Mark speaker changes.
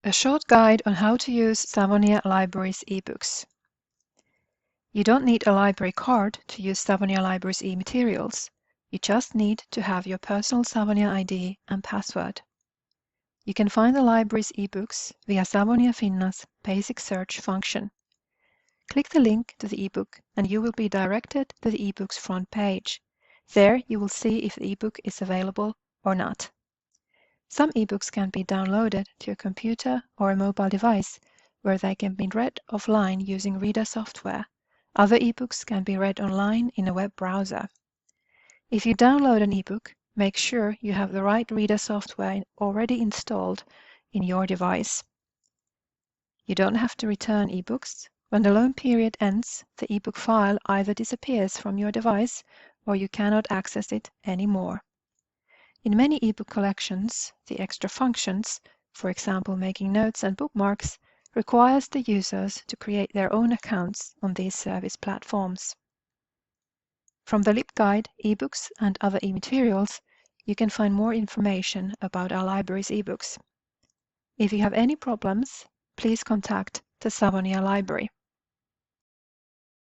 Speaker 1: A short guide on how to use Savonia Libraries ebooks. You don't need a library card to use Savonia Libraries e-materials. You just need to have your personal Savonia ID and password. You can find the library's ebooks via Savonia Finna's basic search function. Click the link to the ebook and you will be directed to the ebook's front page. There you will see if the ebook is available or not. Some ebooks can be downloaded to a computer or a mobile device where they can be read offline using reader software. Other ebooks can be read online in a web browser. If you download an ebook, make sure you have the right reader software already installed in your device. You don't have to return ebooks. When the loan period ends, the ebook file either disappears from your device or you cannot access it anymore. In many ebook collections, the extra functions, for example making notes and bookmarks, requires the users to create their own accounts on these service platforms. From the LibGuide, ebooks and other e-materials, you can find more information about our library's ebooks. If you have any problems, please contact the Savonia Library.